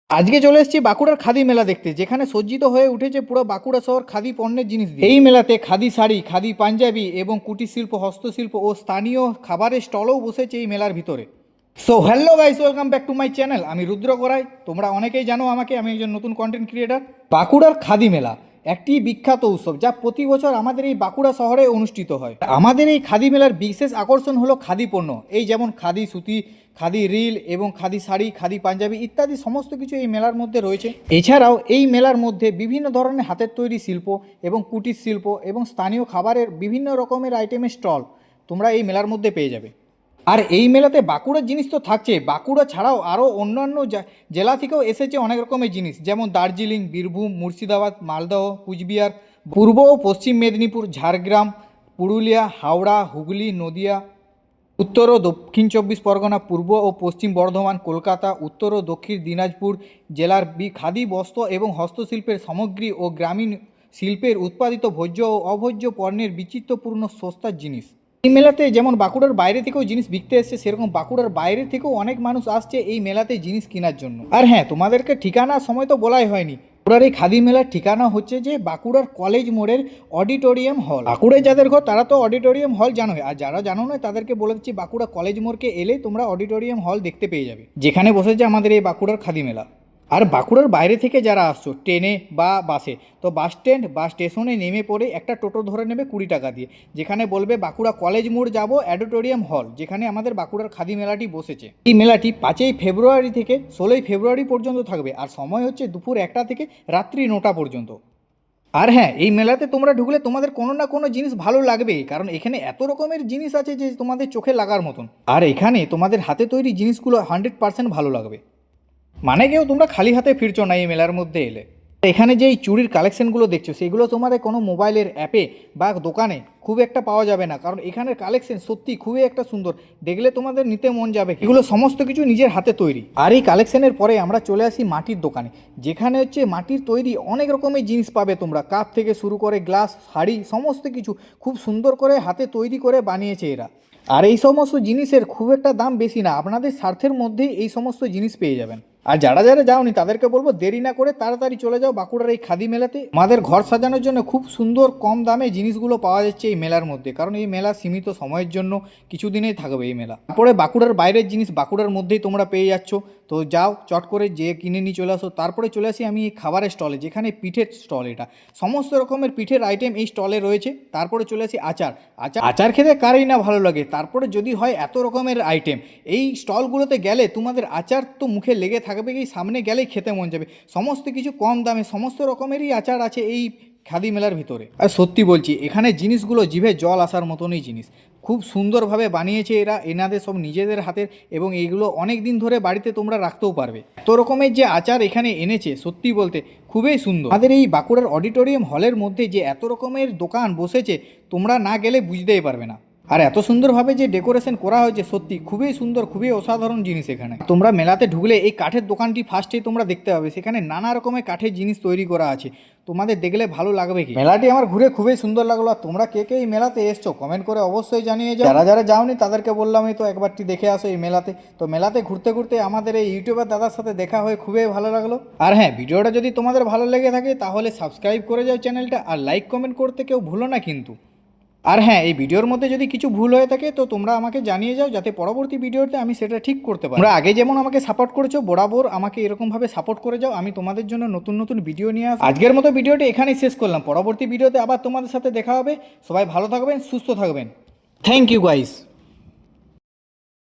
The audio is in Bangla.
আজকে চলে এসেছি বাঁকুড়ার খাদি মেলা দেখতে, যেখানে সজ্জিত হয়ে উঠেছে পুরো বাঁকুড়া শহর খাদি পণ্যের জিনিস দিয়ে। এই মেলাতে খাদি শাড়ি, খাদি পাঞ্জাবি এবং কুটির শিল্প, হস্তশিল্প ও স্থানীয় খাবারের স্টলও বসেছে এই মেলার ভিতরে। So hello guys, welcome back to my channel. আমি রুদ্র করাই, তোমরা অনেকেই জানো আমাকে, আমি একজন নতুন কন্টেন্ট ক্রিয়েটার। বাঁকুড়ার খাদি মেলা একটি বিখ্যাত উৎসব, যা প্রতি বছর আমাদের এই বাঁকুড়া শহরে অনুষ্ঠিত হয়। আমাদের এই খাদি মেলার বিশেষ আকর্ষণ হলো খাদি পণ্য, এই যেমন খাদি সুতি, খাদি রিল এবং খাদি শাড়ি, খাদি পাঞ্জাবি ইত্যাদি সমস্ত কিছু এই মেলার মধ্যে রয়েছে। এছাড়াও এই মেলার মধ্যে বিভিন্ন ধরনের হাতের তৈরি শিল্প এবং কুটির শিল্প এবং স্থানীয় খাবারের বিভিন্ন রকমের আইটেমের স্টল তোমরা এই মেলার মধ্যে পেয়ে যাবে। আর এই মেলাতে বাঁকুড়ার জিনিস তো থাকছে, বাঁকুড়া ছাড়াও আরও অন্যান্য জেলা থেকেও এসেছে অনেক রকমের জিনিস, যেমন দার্জিলিং, বীরভূম, মুর্শিদাবাদ, মালদহ, কুচবিহার, পূর্ব ও পশ্চিম মেদিনীপুর, ঝাড়গ্রাম, পুরুলিয়া, হাওড়া, হুগলি, নদিয়া, উত্তর ও দক্ষিণ চব্বিশ পরগনা, পূর্ব ও পশ্চিম বর্ধমান, কলকাতা, উত্তর ও দক্ষিণ দিনাজপুর জেলার খাদি বস্ত্র এবং হস্তশিল্পের সামগ্রী ও গ্রামীণ শিল্পের উৎপাদিত ভোজ্য ও অভোজ্য পণ্যের বিচিত্রপূর্ণ সস্তার জিনিস। এই মেলাতে যেমন বাঁকুড়ার বাইরে থেকেও জিনিস বিকতে এসছে, সেরকম বাঁকুড়ার বাইরে থেকেও অনেক মানুষ আসছে এই মেলাতে জিনিস কেনার জন্য। আর হ্যাঁ, তোমাদেরকে ঠিকানা সময় তো বলাই হয়নি। বাঁকুড়ার এই খাদি মেলার ঠিকানা হচ্ছে যে বাঁকুড়ার কলেজ মোড়ের অডিটোরিয়াম হল। বাঁকুড়ায় যাদের ঘর তারা তো অডিটোরিয়াম হল জানোই, আর যারা জানো না তাদেরকে বলে দিচ্ছি, বাঁকুড়া কলেজ মোড়কে এলে তোমরা অডিটোরিয়াম হল দেখতে পেয়ে যাবে, যেখানে বসেছে আমাদের এই বাঁকুড়ার খাদি মেলা। আর বাঁকুড়ার বাইরে থেকে যারা আসছো ট্রেনে বা বাসে, তো বাস স্ট্যান্ড বা স্টেশনে নেমে পড়ে একটা টোটো ধরে নেবে 20 টাকা দিয়ে, যেখানে বলবে বাঁকুড়া কলেজ মোড় যাব অডিটোরিয়াম হল, যেখানে আমাদের বাঁকুড়ার খাদি মেলাটি বসেছে। এই মেলাটি 5ই ফেব্রুয়ারি থেকে 16ই ফেব্রুয়ারি পর্যন্ত থাকবে, আর সময় হচ্ছে দুপুর 1টা থেকে রাত্রি 9টা পর্যন্ত। আর হ্যাঁ, এই মেলাতে তোমরা ঢুকলে তোমাদের কোনো না কোনো জিনিস ভালো লাগবেই, কারণ এখানে এত রকমের জিনিস আছে যে তোমাদের চোখে লাগার মতন। আর এখানে তোমাদের হাতে তৈরি জিনিসগুলো 100% ভালো লাগবে, মানে কেউ তোমরা খালি হাতে ফিরছো না এই মেলার মধ্যে এলে। এখানে যে এই চুড়ির কালেকশনগুলো দেখছো, সেগুলো তোমাদের কোনো মোবাইলের অ্যাপে বা দোকানে খুব একটা পাওয়া যাবে না, কারণ এখানের কালেকশন সত্যি খুবই একটা সুন্দর, দেখলে তোমাদের নিতে মন যাবে। এগুলো সমস্ত কিছু নিজের হাতে তৈরি। আর এই কালেকশনের পরে আমরা চলে আসি মাটির দোকানে, যেখানে হচ্ছে মাটির তৈরি অনেক রকমের জিনিস পাবে তোমরা, কাপ থেকে শুরু করে গ্লাস, শাড়ি, সমস্ত কিছু খুব সুন্দর করে হাতে তৈরি করে বানিয়েছে এরা। আর এই সমস্ত জিনিসের খুব একটা দাম বেশি না, আপনাদের স্বার্থের মধ্যেই এই সমস্ত জিনিস পেয়ে যাবেন। আর যারা যারা যাওনি তাদেরকে বলবো দেরি না করে তাড়াতাড়ি চলে যাও বাঁকুড়ার এই খাদি মেলাতে। আমাদের ঘর সাজানোর জন্য খুব সুন্দর কম দামে জিনিসগুলো পাওয়া যাচ্ছে এই মেলার মধ্যে, কারণ এই মেলা সীমিত সময়ের জন্য কিছুদিনেই থাকবে এই মেলা। তারপরে বাঁকুড়ার বাইরের জিনিস বাঁকুড়ার মধ্যেই তোমরা পেয়ে যাচ্ছ, তো যাও চট করে যে কিনে নিয়ে চলে আসো। তারপরে চলে আসি আমি এই খাবারের স্টলে, যেখানে পিঠের স্টল, এটা সমস্ত রকমের পিঠের আইটেম এই স্টলে রয়েছে। তারপরে চলে আসি আচার। আচার খেতে কারই না ভালো লাগে, তারপরে যদি হয় এত রকমের আইটেম। এই স্টলগুলোতে গেলে তোমাদের আচার তো মুখে লেগে থাকবে, কি সামনে গেলেই খেতে মন যাবে। সমস্ত কিছু কম দামে সমস্ত রকমেরই আচার আছে এই খাদি মেলার ভিতরে। আর সত্যি বলছি, এখানে জিনিসগুলো জিভে জল আসার মতনই জিনিস, খুব সুন্দরভাবে বানিয়েছে এরা, এনাদের সব নিজেদের হাতের, এবং এইগুলো অনেক দিন ধরে বাড়িতে তোমরা রাখতেও পারবে। এত রকমের যে আচার এখানে এনেছে, সত্যি বলতে খুবই সুন্দর। আমাদের এই বাঁকুড়ার অডিটোরিয়াম হলের মধ্যে যে এত রকমের দোকান বসেছে, তোমরা না গেলে বুঝতেই পারবে না। আর এত সুন্দরভাবে যে ডেকোরেশন করা হয়েছে, সত্যি খুবই সুন্দর, খুবই অসাধারণ জিনিস। এখানে তোমরা মেলাতে ঢুকলে এই কাঠের দোকানটি ফার্স্টেই তোমরা দেখতে পাবে, সেখানে নানা রকমের কাঠের জিনিস তৈরি করা আছে, তোমাদের দেখলে ভালো লাগবে। কি মেলাটি আমার ঘুরে খুবই সুন্দর লাগলো। আর তোমরা কে কে এই মেলাতে এসছো কমেন্ট করে অবশ্যই জানিয়ে যাও। যারা যারা যাওনি তাদেরকে বললাম এই তো একবারটি দেখে আসো এই মেলাতে। তো মেলাতে ঘুরতে ঘুরতে আমাদের এই ইউটিউবার দাদার সাথে দেখা হয়ে খুবই ভালো লাগলো। আর হ্যাঁ, ভিডিওটা যদি তোমাদের ভালো লেগে থাকে তাহলে সাবস্ক্রাইব করে যাও চ্যানেলটা, আর লাইক কমেন্ট করতে কেউ ভুলো না কিন্তু। আর হ্যাঁ, এই ভিডিওর মধ্যে যদি কিছু ভুল হয়ে থাকে তো তোমরা আমাকে জানিয়ে যাও, যাতে পরবর্তী ভিডিওতে আমি সেটা ঠিক করতে পারি। তোমরা আগে যেমন আমাকে সাপোর্ট করেছো, বরাবর আমাকে এরকমভাবে সাপোর্ট করে যাও, আমি তোমাদের জন্য নতুন নতুন ভিডিও নিয়ে আসবো। আজকের মতো ভিডিওটি এখানেই শেষ করলাম, পরবর্তী ভিডিওতে আবার তোমাদের সাথে দেখা হবে। সবাই ভালো থাকবেন, সুস্থ থাকবেন। Thank you guys.